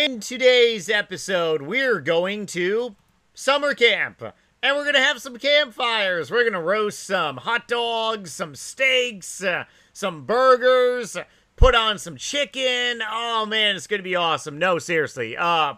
In today's episode, we're going to summer camp. And we're going to have some campfires. We're going to roast some hot dogs, some steaks, some burgers, put on some chicken. Oh, man, it's going to be awesome. No, seriously. I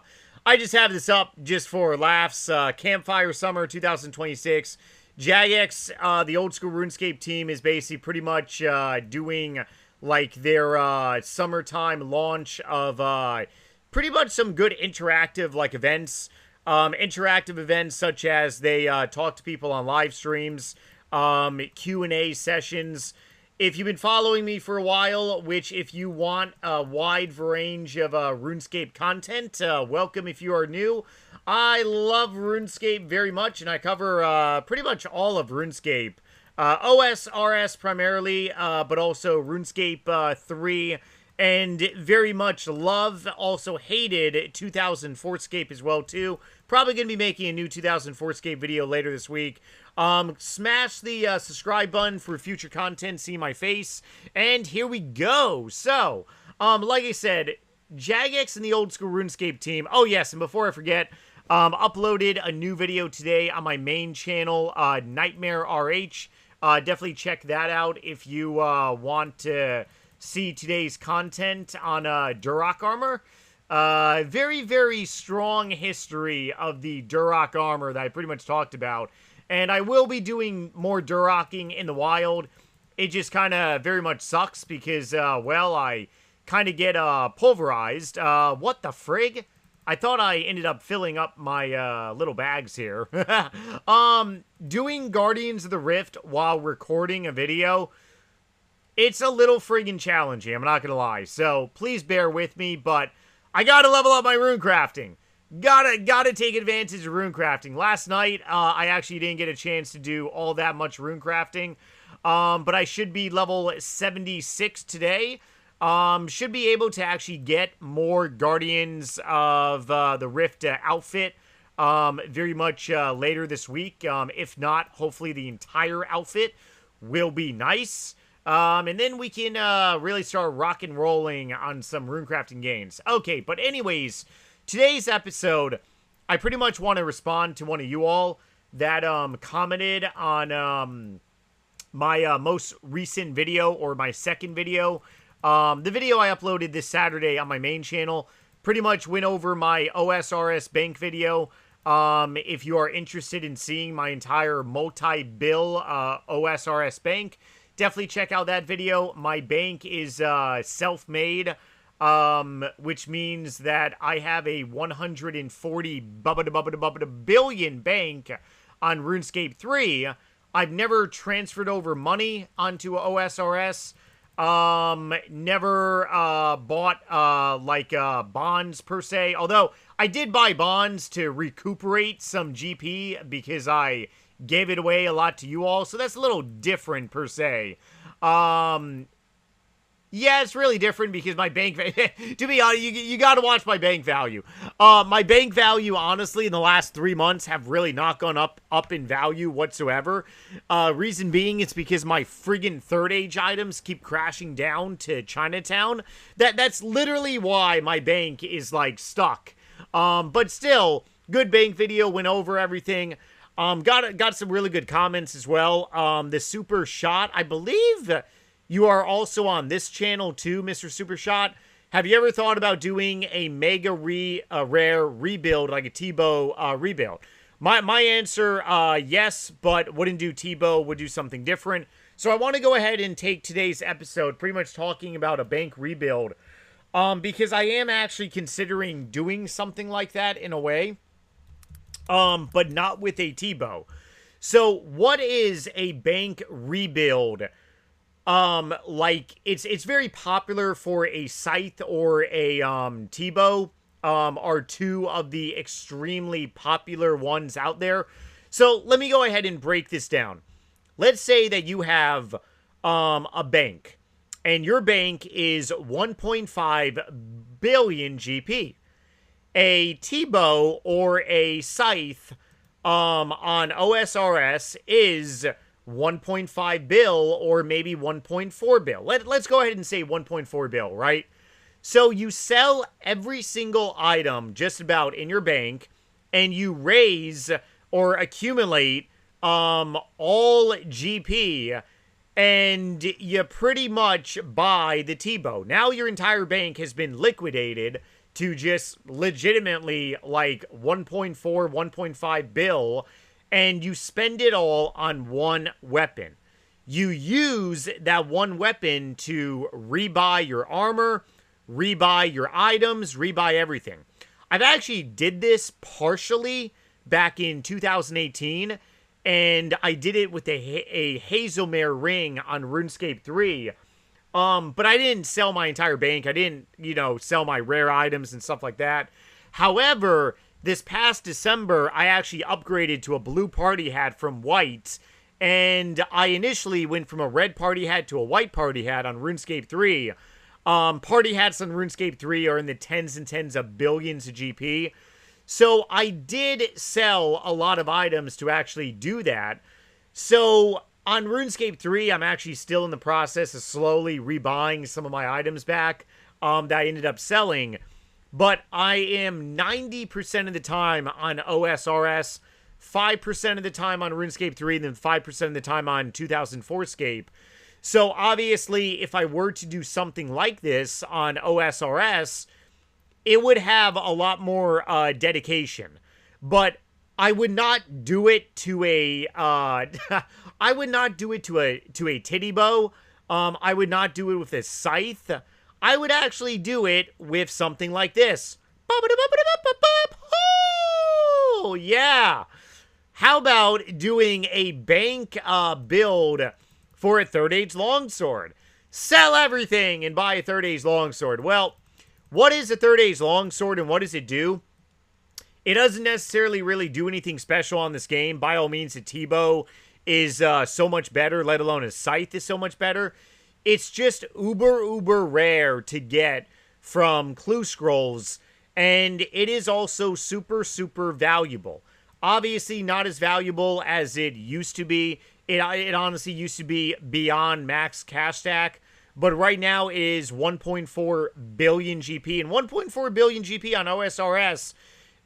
just have this up just for laughs. Campfire Summer 2026. Jagex, the old school RuneScape team, is basically pretty much doing like their summertime launch of pretty much some good interactive like events. Interactive events such as they talk to people on live streams, Q&A sessions. If you've been following me for a while, which if you want a wide range of RuneScape content, welcome if you are new. I love RuneScape very much, and I cover pretty much all of RuneScape. OSRS primarily, but also RuneScape 3, and very much love, also hated 2000 Fortscape as well too. Probably going to be making a new 2000 Fortscape video later this week. Smash the subscribe button for future content, see my face, and here we go. So, like I said, Jagex and the old school RuneScape team. Oh yes, and before I forget, uploaded a new video today on my main channel, Nightmare RH. Definitely check that out if you want to see today's content on Durock armor. Very, very strong history of the Durock armor that I pretty much talked about. And I will be doing more Durocking in the wild. It just kind of very much sucks because, well, I kind of get pulverized. What the frig? I thought I ended up filling up my little bags here. Doing Guardians of the Rift while recording a video, it's a little friggin' challenging, I'm not gonna lie. So please bear with me, but I gotta level up my rune crafting. Gotta take advantage of rune crafting. Last night, I actually didn't get a chance to do all that much rune crafting, but I should be level 76 today. Should be able to actually get more Guardians of the Rift outfit very much later this week. If not, hopefully the entire outfit will be nice. And then we can really start rock and rolling on some runecrafting games. Okay, but anyways, today's episode, I pretty much want to respond to one of you all that commented on my most recent video, or my second video. The video I uploaded this Saturday on my main channel pretty much went over my OSRS bank video. If you are interested in seeing my entire multi-bill OSRS bank, definitely check out that video. My bank is self-made, which means that I have a 140 billion bank on RuneScape 3. I've never transferred over money onto OSRS. Never bought like bonds per se, although I did buy bonds to recuperate some GP because I gave it away a lot to you all, so that's a little different per se. Yeah, it's really different because my bank, to be honest, you gotta watch my bank value. My bank value, honestly, in the last 3 months have really not gone up in value whatsoever. Reason being, it's because my friggin' third age items keep crashing down to Chinatown. That's literally why my bank is, like, stuck. But still, good bank video, went over everything. Got some really good comments as well. The Super Shot, I believe you are also on this channel too, Mr. Super Shot. Have you ever thought about doing a mega rare rebuild, like a T-Bow rebuild? My answer, yes, but wouldn't do T-Bow, would do something different. So I want to go ahead and take today's episode pretty much talking about a bank rebuild, because I am actually considering doing something like that in a way, but not with a T-Bow. So what is a bank rebuild? Like, it's very popular for a Scythe or a, T-Bow, are two of the extremely popular ones out there. So, let me go ahead and break this down. Let's say that you have, a bank, and your bank is 1.5 billion GP. A T-Bow or a Scythe, on OSRS is 1.5 bill or maybe 1.4 bill. Let's go ahead and say 1.4 bill, right? So you sell every single item just about in your bank, and you raise or accumulate all GP, and you pretty much buy the T-bow. Now your entire bank has been liquidated to just legitimately like 1.4, 1.5 bill, and you spend it all on one weapon. You use that one weapon to rebuy your armor, rebuy your items, rebuy everything. I've actually did this partially back in 2018, and I did it with a Hazelmere ring on RuneScape 3. But I didn't sell my entire bank. I didn't, sell my rare items and stuff like that. However, this past December, I actually upgraded to a blue party hat from white, and I initially went from a red party hat to a white party hat on RuneScape 3. Party hats on RuneScape 3 are in the tens and tens of billions of GP. So I did sell a lot of items to actually do that. So on RuneScape 3, I'm actually still in the process of slowly rebuying some of my items back that I ended up selling. But I am 90% of the time on osrs, 5% of the time on RuneScape 3, and then 5% of the time on 2004scape. So obviously, if I were to do something like this on osrs, it would have a lot more dedication. But I would not do it to a I would not do it to a titty bow. I would not do it with a scythe. I would actually do it with something like this. Oh, yeah. How about doing a bank build for a Third Age Longsword? Sell everything and buy a Third Age Longsword. Well, what is a Third Age Longsword and what does it do? It doesn't necessarily really do anything special on this game. By all means, a T-bow is so much better, let alone a scythe is so much better. It's just uber rare to get from clue scrolls, and it is also super valuable. Obviously, not as valuable as it used to be. It honestly used to be beyond max cash stack, but right now it is 1.4 billion GP, and 1.4 billion GP on OSRS,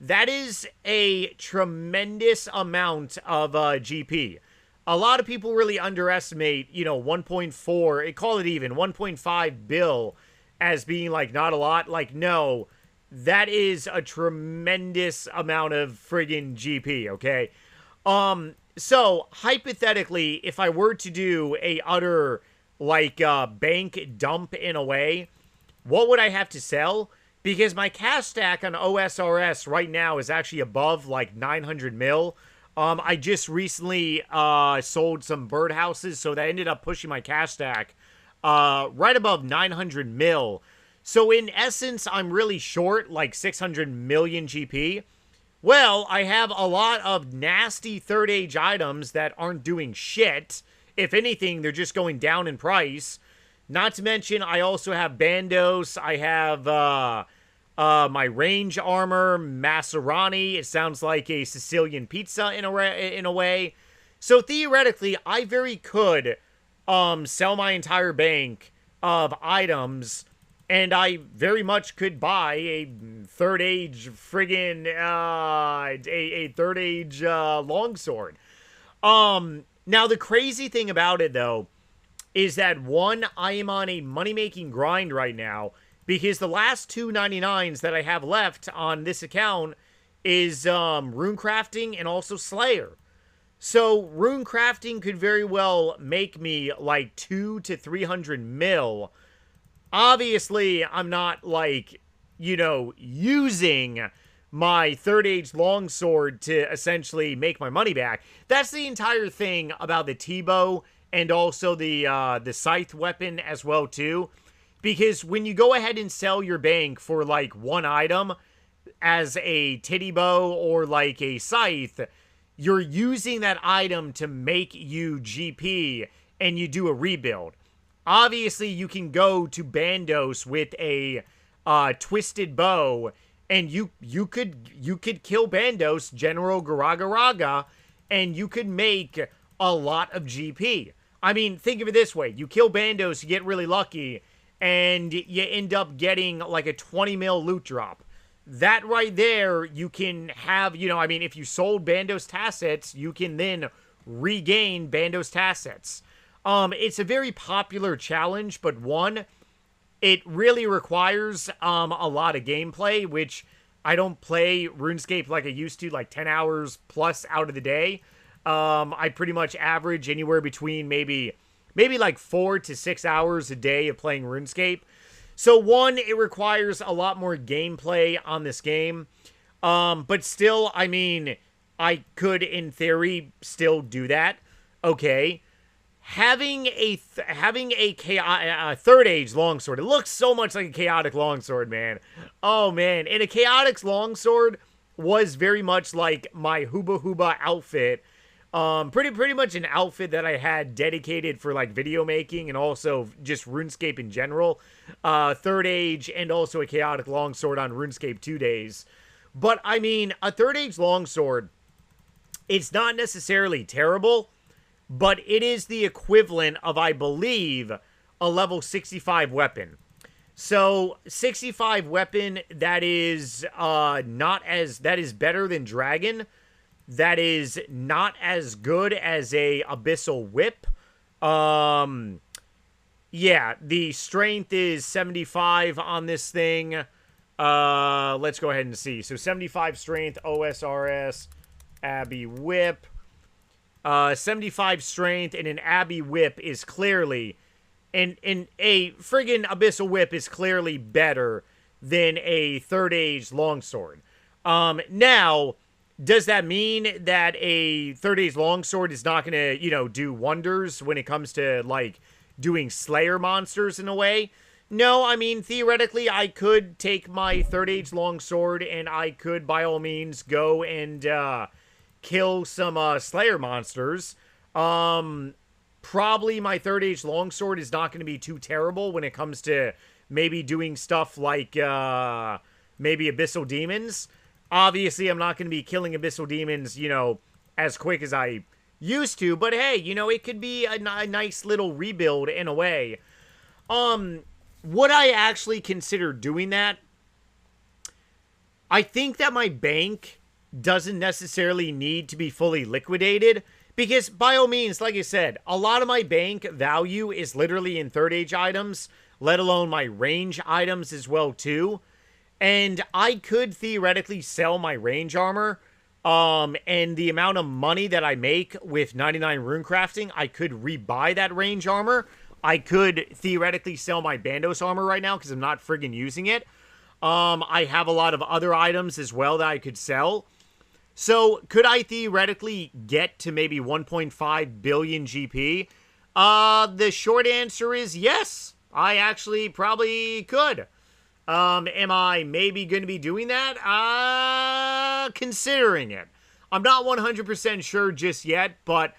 that is a tremendous amount of GP. A lot of people really underestimate, 1.4, call it even, 1.5 bill as being, like, not a lot. Like, no, that is a tremendous amount of friggin' GP, okay? So, hypothetically, if I were to do a utter, like, bank dump in a way, what would I have to sell? Because my cash stack on OSRS right now is actually above, like, 900 mil. I just recently sold some birdhouses, so that ended up pushing my cash stack right above 900 mil. So in essence, I'm really short, like 600 million GP. Well, I have a lot of nasty Third Age items that aren't doing shit. If anything, they're just going down in price. Not to mention, I also have Bandos. I have my range armor, Maserati. It sounds like a Sicilian pizza in a way. So theoretically, I very could sell my entire bank of items, and I very much could buy a Third Age friggin' a Third Age longsword. Now the crazy thing about it though is that one, I am on a money-making grind right now, because the last 299s that I have left on this account is rune crafting and also Slayer. So rune crafting could very well make me like 200 to 300 mil. Obviously, I'm not like, using my Third Age longsword to essentially make my money back. That's the entire thing about the T-bow and also the scythe weapon as well too. Because when you go ahead and sell your bank for, like, one item as a titty bow or, like, a scythe, you're using that item to make you GP and you do a rebuild. Obviously, you can go to Bandos with a twisted bow, and you could kill Bandos, General Garagaraga, and you could make a lot of GP. I mean, think of it this way. You kill Bandos, you get really lucky, and you end up getting like a 20 mil loot drop. That right there, you can have, you know, I mean, if you sold Bandos Tassets, you can then regain Bandos Tassets. It's a very popular challenge, but one, it really requires a lot of gameplay, which I don't play RuneScape like I used to, like 10 hours plus out of the day. I pretty much average anywhere between maybe like 4 to 6 hours a day of playing RuneScape. So one, it requires a lot more gameplay on this game. But still, I mean, I could, in theory, still do that. Okay. Having a third age longsword. It looks so much like a chaotic longsword, man. Oh, man. And a chaotic longsword was very much like my Hooba Hooba outfit. Pretty much an outfit that I had dedicated for like video making and also just RuneScape in general. Third age and also a chaotic longsword on RuneScape 2 days. But I mean, a third age longsword, it's not necessarily terrible, but it is the equivalent of, I believe, a level 65 weapon. So 65 weapon, that is that is better than Dragon. That is not as good as a Abyssal Whip. Yeah, the strength is 75 on this thing. Let's go ahead and see. So 75 strength, OSRS, Abbey Whip. 75 strength and an Abbey Whip is clearly, and a friggin' Abyssal Whip is clearly better than a third age longsword. Now, does that mean that a third age longsword is not going to, you know, do wonders when it comes to, like, doing Slayer monsters in a way? No, I mean, theoretically, I could take my third age longsword and I could, by all means, go and kill some Slayer monsters. Probably my third age longsword is not going to be too terrible when it comes to maybe doing stuff like maybe Abyssal Demons. Obviously, I'm not going to be killing Abyssal Demons, you know, as quick as I used to. But hey, you know, it could be a nice little rebuild in a way. Would I actually consider doing that? I think that my bank doesn't necessarily need to be fully liquidated. Because, by all means, like I said, a lot of my bank value is literally in third age items. Let alone my range items as well, too. And I could theoretically sell my range armor, and the amount of money that I make with 99 rune crafting, I could rebuy that range armor. I could theoretically sell my Bandos armor right now because I'm not friggin' using it. I have a lot of other items as well that I could sell. So, could I theoretically get to maybe 1.5 billion GP? The short answer is yes. I actually probably could. Am I maybe going to be doing that? Considering it. I'm not 100% sure just yet, but,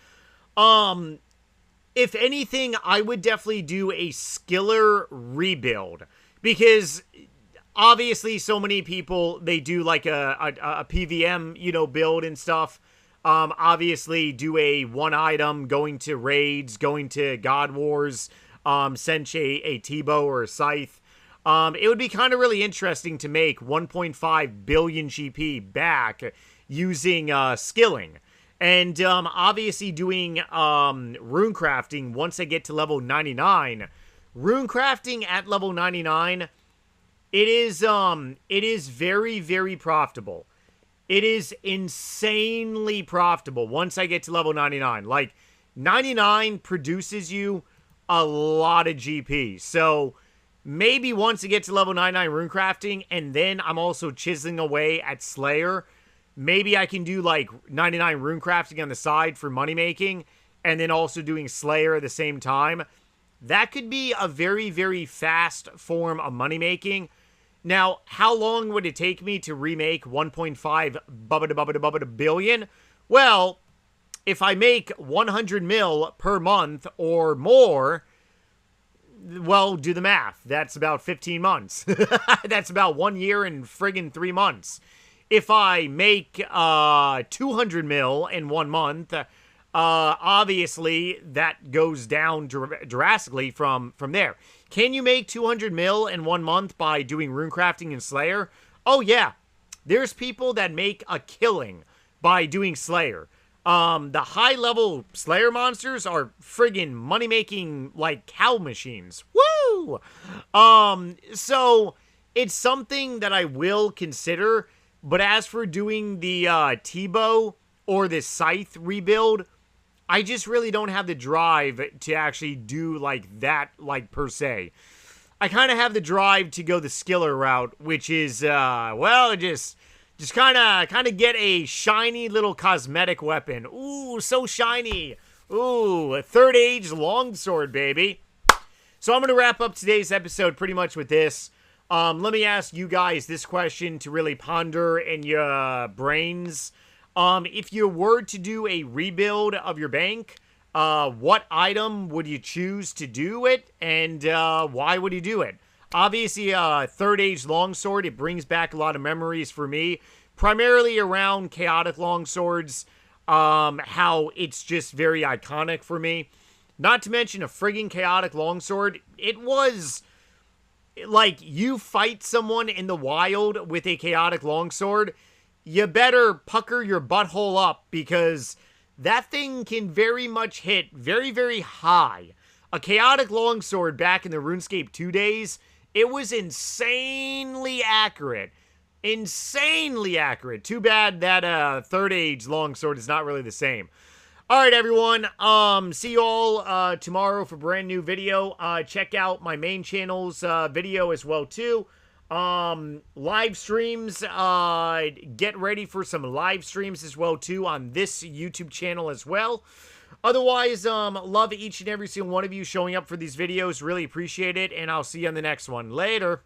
if anything, I would definitely do a skiller rebuild. Because, obviously, so many people, they do, like, a PVM, you know, build and stuff. Obviously, do a one item, going to raids, going to God Wars, cinch a T-bow or a scythe. It would be kind of really interesting to make 1.5 billion GP back using skilling. And obviously doing rune crafting once I get to level 99. Rune crafting at level 99, it is very, very profitable. It is insanely profitable once I get to level 99. Like, 99 produces you a lot of GP. So, maybe once I get to level 99 rune crafting, and then I'm also chiseling away at Slayer, maybe I can do like 99 rune crafting on the side for money making, and then also doing Slayer at the same time. That could be a very, very fast form of money making. Now, how long would it take me to remake 1.5 billion? Well, if I make 100 mil per month or more, well, do the math. That's about 15 months. That's about 1 year and friggin' 3 months. If I make 200 mil in 1 month, obviously that goes down drastically from there. Can you make 200 mil in 1 month by doing runecrafting and Slayer? Oh yeah, there's people that make a killing by doing Slayer. The high level Slayer monsters are friggin' money making like cow machines. Woo! So it's something that I will consider, but as for doing the T-bow or the scythe rebuild, I just really don't have the drive to actually do like that, like per se. I kind of have the drive to go the skiller route, which is, well, just kind of get a shiny little cosmetic weapon. Ooh, so shiny. Ooh, a third age longsword, baby. So I'm going to wrap up today's episode pretty much with this. Let me ask you guys this question to really ponder in your brains. If you were to do a rebuild of your bank, what item would you choose to do it, and why would you do it? Obviously, third age longsword, it brings back a lot of memories for me, primarily around chaotic longswords, how it's just very iconic for me. Not to mention a friggin' chaotic longsword. It was like you fight someone in the wild with a chaotic longsword, you better pucker your butthole up because that thing can very much hit very, very high. A chaotic longsword back in the RuneScape 2 days, it was insanely accurate. Insanely accurate. Too bad that third age longsword is not really the same. Alright, everyone. See you all tomorrow for a brand new video. Check out my main channel's video as well, too. Live streams, get ready for some live streams as well too on this YouTube channel as well. Otherwise, love each and every single one of you showing up for these videos. Really appreciate it, and I'll see you on the next one. Later.